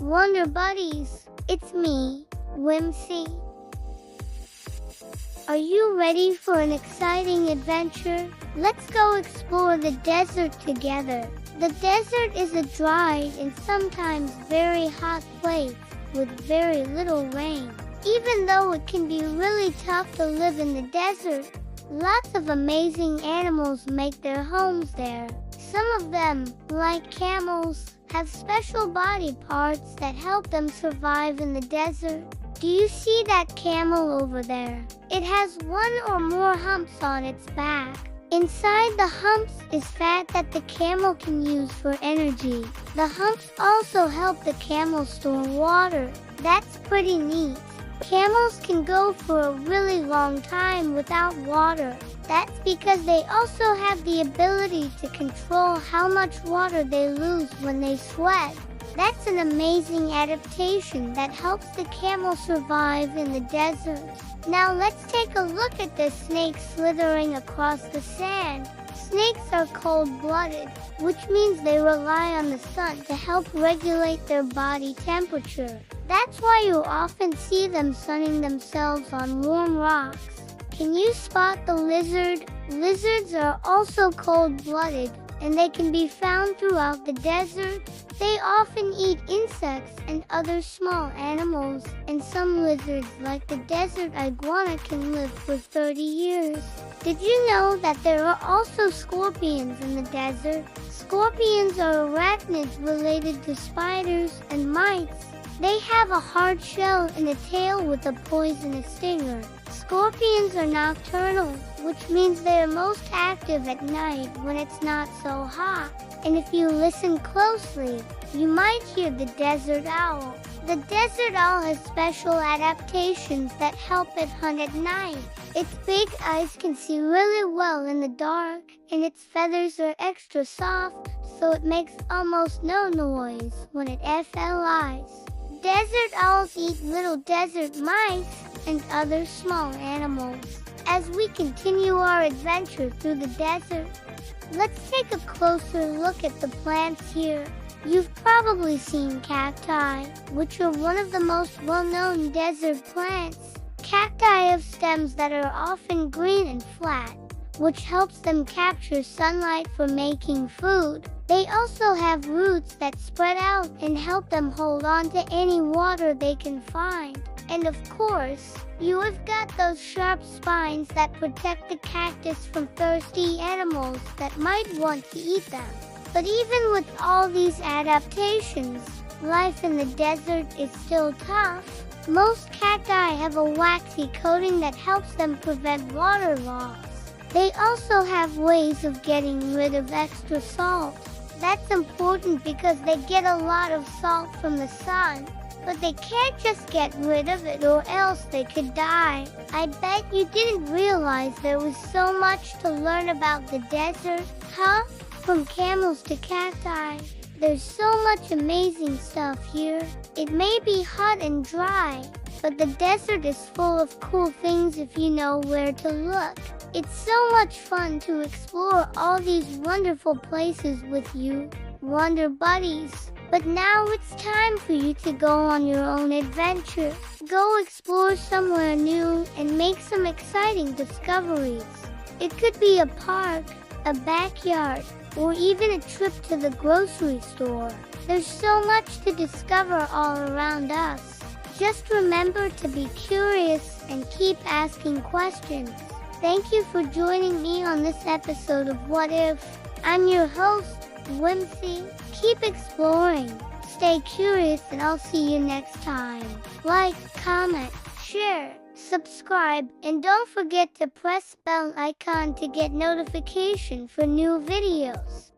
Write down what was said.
Wonder Buddies, it's me, Whimsy. Are you ready for an exciting adventure? Let's go explore the desert together. The desert is a dry and sometimes very hot place with very little rain. Even though it can be really tough to live in the desert, lots of amazing animals make their homes there. Some of them, like camels, have special body parts that help them survive in the desert. Do you see that camel over there? It has one or more humps on its back. Inside the humps is fat that the camel can use for energy. The humps also help the camel store water. That's pretty neat. Camels can go for a really long time without water. That's because they also have the ability to control how much water they lose when they sweat. That's an amazing adaptation that helps the camel survive in the desert. Now let's take a look at the snake slithering across the sand. Snakes are cold-blooded, which means they rely on the sun to help regulate their body temperature. That's why you often see them sunning themselves on warm rocks. Can you spot the lizard? Lizards are also cold-blooded, and they can be found throughout the desert. They often eat insects and other small animals, and some lizards, like the desert iguana, can live for 30 years. Did you know that there are also scorpions in the desert? Scorpions are arachnids related to spiders and mites. They have a hard shell and a tail with a poisonous stinger. Scorpions are nocturnal, which means they are most active at night when it's not so hot. And if you listen closely, you might hear the desert owl. The desert owl has special adaptations that help it hunt at night. Its big eyes can see really well in the dark, and its feathers are extra soft, so it makes almost no noise when it flies. Desert owls eat little desert mice and other small animals. As we continue our adventure through the desert, let's take a closer look at the plants here. You've probably seen cacti, which are one of the most well-known desert plants. Cacti have stems that are often green and flat, which helps them capture sunlight for making food. They also have roots that spread out and help them hold on to any water they can find. And of course, you have got those sharp spines that protect the cactus from thirsty animals that might want to eat them. But even with all these adaptations, life in the desert is still tough. Most cacti have a waxy coating that helps them prevent water loss. They also have ways of getting rid of extra salt. That's important because they get a lot of salt from the sun. But they can't just get rid of it or else they could die. I bet you didn't realize there was so much to learn about the desert, huh? From camels to cacti. There's so much amazing stuff here. It may be hot and dry, but the desert is full of cool things if you know where to look. It's so much fun to explore all these wonderful places with you, Wonder Buddies. But now it's time for you to go on your own adventure. Go explore somewhere new and make some exciting discoveries. It could be a park, a backyard, or even a trip to the grocery store. There's so much to discover all around us. Just remember to be curious and keep asking questions. Thank you for joining me on this episode of What If. I'm your host, Whimsy. Keep exploring, stay curious, and I'll see you next time. Like, comment, share, subscribe, and don't forget to press bell icon to get notification for new videos.